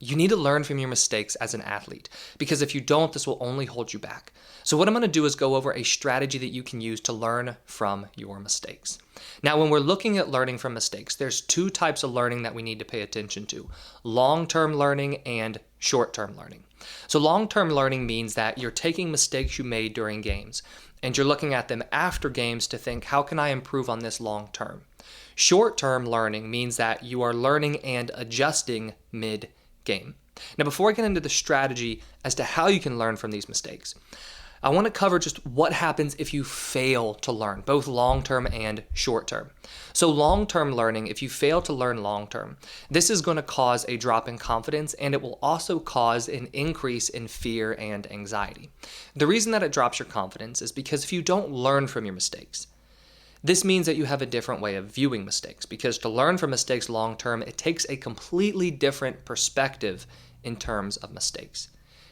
You need to learn from your mistakes as an athlete, because if you don't, this will only hold you back. So what I'm going to do is go over a strategy that you can use to learn from your mistakes. Now, when we're looking at learning from mistakes, there's two types of learning that we need to pay attention to: long-term learning and short-term learning. So long-term learning means that you're taking mistakes you made during games, and you're looking at them after games to think, how can I improve on this long-term? Short-term learning means that you are learning and adjusting mid-game. Now, before I get into the strategy as to how you can learn from these mistakes, I want to cover just what happens if you fail to learn, both long-term and short-term. So long-term learning, if you fail to learn long-term, this is going to cause a drop in confidence, and it will also cause an increase in fear and anxiety. The reason that it drops your confidence is because if you don't learn from your mistakes, this means that you have a different way of viewing mistakes, because to learn from mistakes long-term, it takes a completely different perspective in terms of mistakes.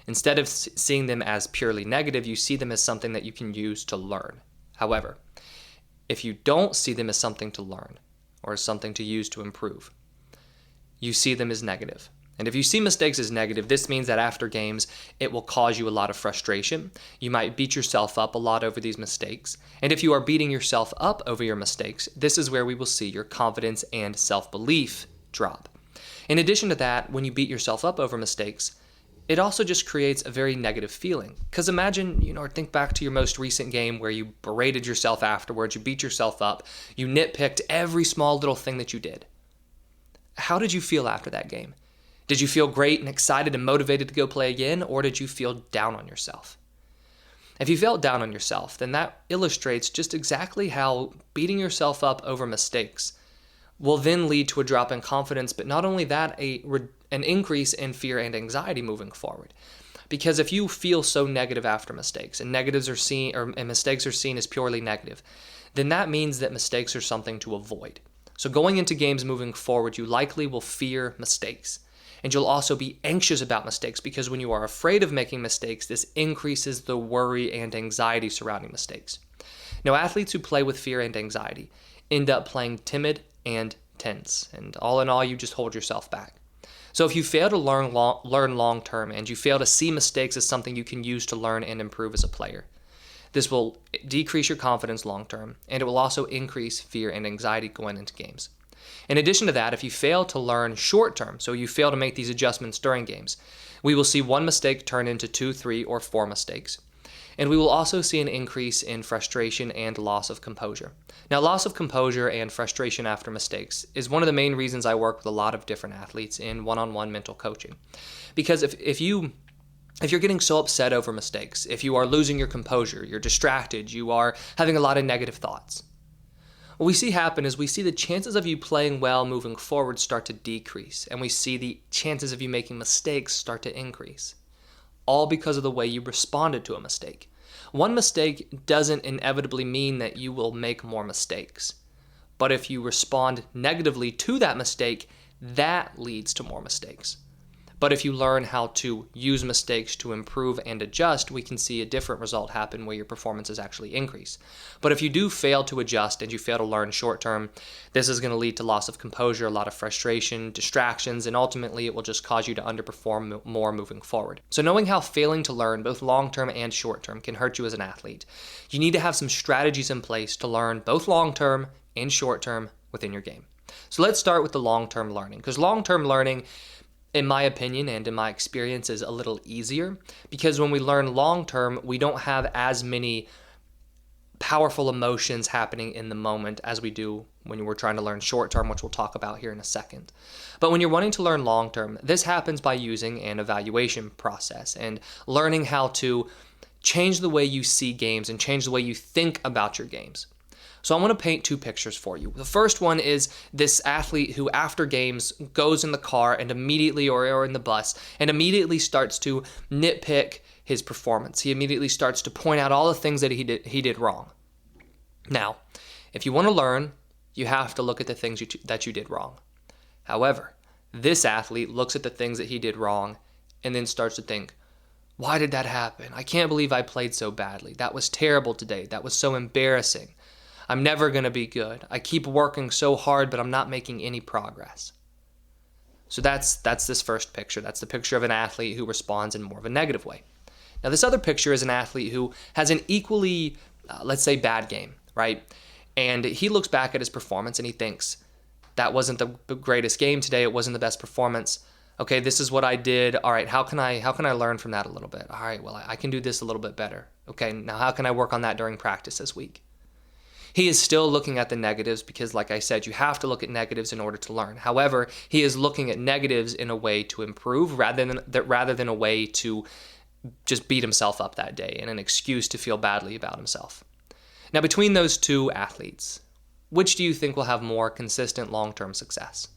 Instead of seeing them as purely negative, you see them as something that you can use to learn. However, if you don't see them as something to learn or as something to use to improve, you see them as negative. And if you see mistakes as negative, this means that after games, it will cause you a lot of frustration. You might beat yourself up a lot over these mistakes. And if you are beating yourself up over your mistakes, this is where we will see your confidence and self-belief drop. In addition to that, when you beat yourself up over mistakes, it also just creates a very negative feeling. Because imagine, or think back to your most recent game where you berated yourself afterwards, you beat yourself up, you nitpicked every small little thing that you did. How did you feel after that game? Did you feel great and excited and motivated to go play again, or did you feel down on yourself? If you felt down on yourself, then that illustrates just exactly how beating yourself up over mistakes will then lead to a drop in confidence, but not only that, an increase in fear and anxiety moving forward. Because if you feel so negative after mistakes, and mistakes are seen as purely negative, then that means that mistakes are something to avoid. So going into games moving forward, you likely will fear mistakes. And you'll also be anxious about mistakes, because when you are afraid of making mistakes, this increases the worry and anxiety surrounding mistakes. Now, athletes who play with fear and anxiety end up playing timid and tense, and all in all, you just hold yourself back. So if you fail to learn long-term, and you fail to see mistakes as something you can use to learn and improve as a player, this will decrease your confidence long-term, and it will also increase fear and anxiety going into games. In addition to that, if you fail to learn short-term, so you fail to make these adjustments during games, we will see one mistake turn into 2, 3, or 4 mistakes. And we will also see an increase in frustration and loss of composure. Now, loss of composure and frustration after mistakes is one of the main reasons I work with a lot of different athletes in one-on-one mental coaching. Because if you're getting so upset over mistakes, if you are losing your composure, you're distracted, you are having a lot of negative thoughts, what we see happen is we see the chances of you playing well moving forward start to decrease, and we see the chances of you making mistakes start to increase, all because of the way you responded to a mistake. One mistake doesn't inevitably mean that you will make more mistakes, but if you respond negatively to that mistake, that leads to more mistakes. But if you learn how to use mistakes to improve and adjust, we can see a different result happen where your performances actually increase. But if you do fail to adjust and you fail to learn short term, this is going to lead to loss of composure, a lot of frustration, distractions, and ultimately it will just cause you to underperform more moving forward. So knowing how failing to learn both long term and short term can hurt you as an athlete, you need to have some strategies in place to learn both long term and short term within your game. So let's start with the long term learning, because long term learning, in my opinion and in my experience, is a little easier, because when we learn long-term, we don't have as many powerful emotions happening in the moment as we do when we're trying to learn short-term, which we'll talk about here in a second. But when you're wanting to learn long-term, this happens by using an evaluation process and learning how to change the way you see games and change the way you think about your games. So I want to paint two pictures for you. The first one is this athlete who after games goes in the car and immediately, or in the bus, and immediately starts to nitpick his performance. He immediately starts to point out all the things that he did wrong. Now, if you want to learn, you have to look at the things that you did wrong. However, this athlete looks at the things that he did wrong and then starts to think, why did that happen? I can't believe I played so badly. That was terrible today. That was so embarrassing. I'm never going to be good. I keep working so hard, but I'm not making any progress. So that's this first picture. That's the picture of an athlete who responds in more of a negative way. Now, this other picture is an athlete who has an equally, let's say, bad game, right? And he looks back at his performance and he thinks, that wasn't the greatest game today. It wasn't the best performance. Okay, this is what I did. All right, how can I learn from that a little bit? All right, well, I can do this a little bit better. Okay, now how can I work on that during practice this week? He is still looking at the negatives because, like I said, you have to look at negatives in order to learn. However, he is looking at negatives in a way to improve rather than a way to just beat himself up that day and an excuse to feel badly about himself. Now, between those two athletes, which do you think will have more consistent long-term success?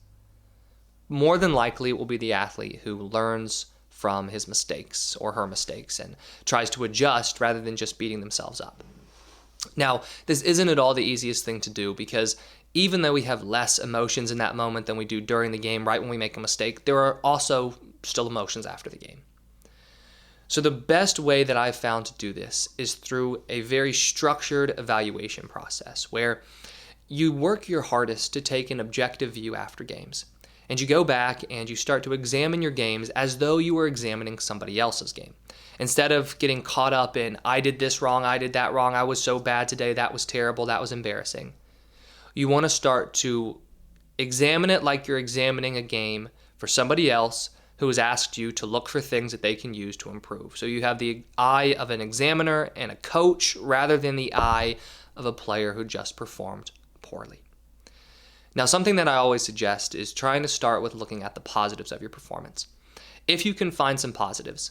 More than likely, it will be the athlete who learns from his mistakes or her mistakes and tries to adjust rather than just beating themselves up. Now, this isn't at all the easiest thing to do because even though we have less emotions in that moment than we do during the game, right when we make a mistake, there are also still emotions after the game. So the best way that I've found to do this is through a very structured evaluation process where you work your hardest to take an objective view after games. And you go back and you start to examine your games as though you were examining somebody else's game. Instead of getting caught up in, I did this wrong, I did that wrong, I was so bad today, that was terrible, that was embarrassing. You want to start to examine it like you're examining a game for somebody else who has asked you to look for things that they can use to improve. So you have the eye of an examiner and a coach rather than the eye of a player who just performed poorly. Now, something that I always suggest is trying to start with looking at the positives of your performance. If you can find some positives,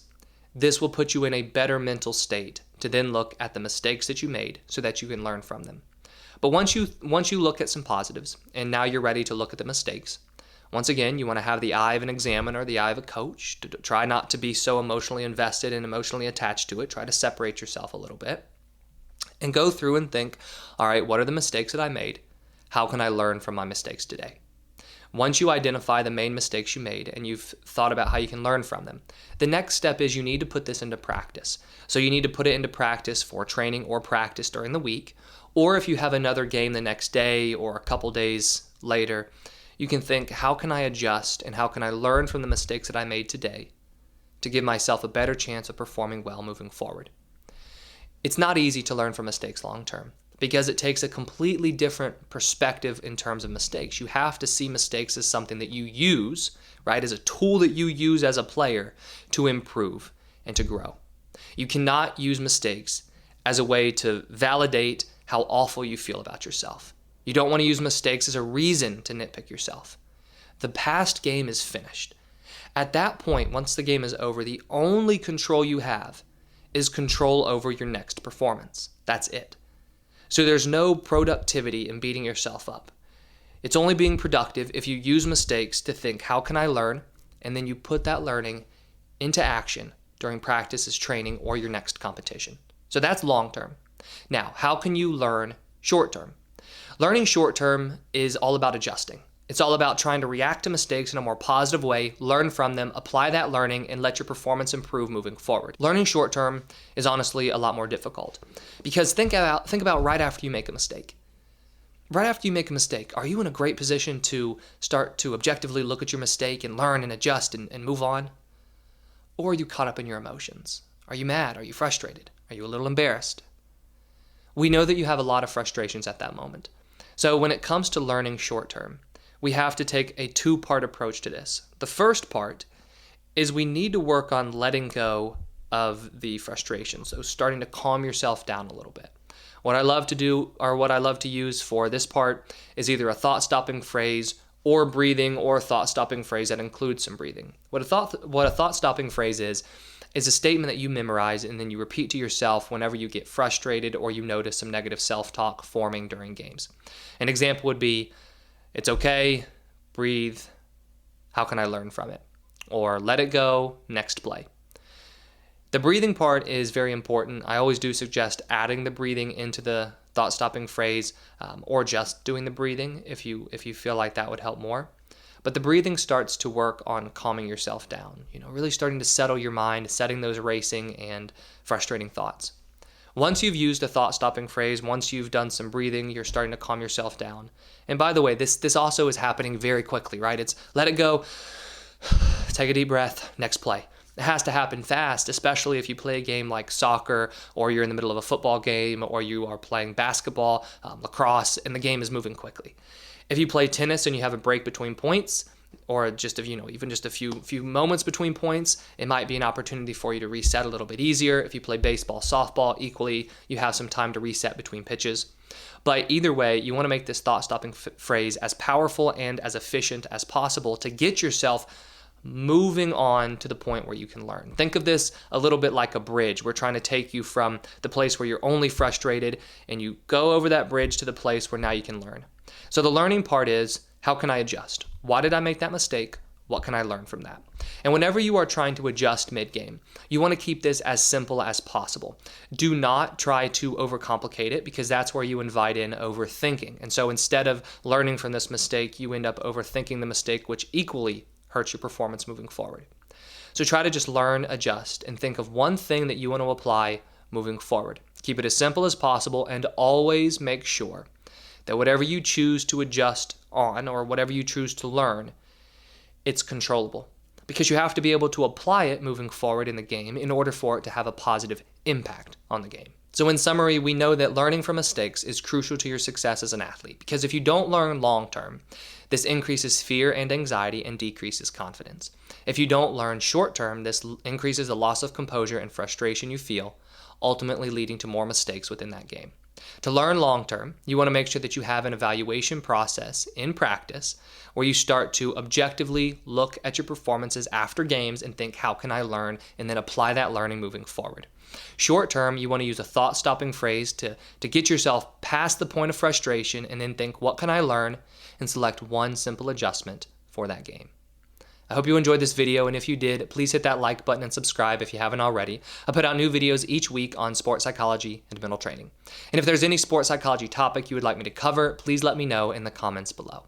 this will put you in a better mental state to then look at the mistakes that you made so that you can learn from them. But once you look at some positives and now you're ready to look at the mistakes, once again, you want to have the eye of an examiner, the eye of a coach. To try not to be so emotionally invested and emotionally attached to it. Try to separate yourself a little bit and go through and think, all right, what are the mistakes that I made? How can I learn from my mistakes today? Once you identify the main mistakes you made and you've thought about how you can learn from them, the next step is you need to put this into practice. So you need to put it into practice for training or practice during the week, or if you have another game the next day or a couple days later, you can think, how can I adjust and how can I learn from the mistakes that I made today to give myself a better chance of performing well moving forward? It's not easy to learn from mistakes long term because it takes a completely different perspective in terms of mistakes. You have to see mistakes as something that you use, right, as a tool that you use as a player to improve and to grow. You cannot use mistakes as a way to validate how awful you feel about yourself. You don't want to use mistakes as a reason to nitpick yourself. The past game is finished. At that point, once the game is over, the only control you have is control over your next performance. That's it. So there's no productivity in beating yourself up. It's only being productive if you use mistakes to think, how can I learn? And then you put that learning into action during practice, training, or your next competition. So that's long term. Now, how can you learn short term? Learning short term is all about adjusting. It's all about trying to react to mistakes in a more positive way, learn from them, apply that learning, and let your performance improve moving forward. Learning short term is honestly a lot more difficult because think about right after you make a mistake. Right after you make a mistake, are you in a great position to start to objectively look at your mistake and learn and adjust and move on? Or are you caught up in your emotions? Are you mad? Are you frustrated? Are you a little embarrassed? We know that you have a lot of frustrations at that moment. So when it comes to learning short term, we have to take a two-part approach to this. The first part is we need to work on letting go of the frustration. So starting to calm yourself down a little bit. What I love to do, or what I love to use for this part, is either a thought-stopping phrase or breathing, or a thought-stopping phrase that includes some breathing. What a thought-stopping phrase is a statement that you memorize and then you repeat to yourself whenever you get frustrated or you notice some negative self-talk forming during games. An example would be, it's okay, breathe, how can I learn from it? Or let it go, next play. The breathing part is very important. I always do suggest adding the breathing into the thought-stopping phrase or just doing the breathing if you feel like that would help more. But the breathing starts to work on calming yourself down, really starting to settle your mind, setting those racing and frustrating thoughts. Once you've used a thought-stopping phrase, once you've done some breathing, you're starting to calm yourself down. And by the way, this also is happening very quickly, right? It's let it go, Take a deep breath, next play. It has to happen fast, especially if you play a game like soccer, or you're in the middle of a football game, or you are playing basketball, lacrosse, and the game is moving quickly. If you play tennis and you have a break between points, or just even just a few moments between points, it might be an opportunity for you to reset a little bit easier. If you play baseball, softball, equally, you have some time to reset between pitches. But either way, you want to make this thought-stopping phrase as powerful and as efficient as possible to get yourself moving on to the point where you can learn. Think of this a little bit like a bridge. We're trying to take you from the place where you're only frustrated, and you go over that bridge to the place where now you can learn. So the learning part is, how can I adjust? Why did I make that mistake? What can I learn from that? And whenever you are trying to adjust mid-game, you want to keep this as simple as possible. Do not try to overcomplicate it, because that's where you invite in overthinking. And so instead of learning from this mistake, you end up overthinking the mistake, which equally hurts your performance moving forward. So try to just learn, adjust, and think of one thing that you want to apply moving forward. Keep it as simple as possible, and always make sure that whatever you choose to adjust on, or whatever you choose to learn, it's controllable. Because you have to be able to apply it moving forward in the game in order for it to have a positive impact on the game. So in summary, we know that learning from mistakes is crucial to your success as an athlete, because if you don't learn long term, this increases fear and anxiety and decreases confidence. If you don't learn short term, this increases the loss of composure and frustration you feel, ultimately leading to more mistakes within that game. To learn long term, you want to make sure that you have an evaluation process in practice where you start to objectively look at your performances after games and think, how can I learn, and then apply that learning moving forward. Short term, you want to use a thought-stopping phrase to get yourself past the point of frustration, and then think, what can I learn, and select one simple adjustment for that game. I hope you enjoyed this video, and if you did, please hit that like button and subscribe if you haven't already. I put out new videos each week on sports psychology and mental training. And if there's any sports psychology topic you would like me to cover, please let me know in the comments below.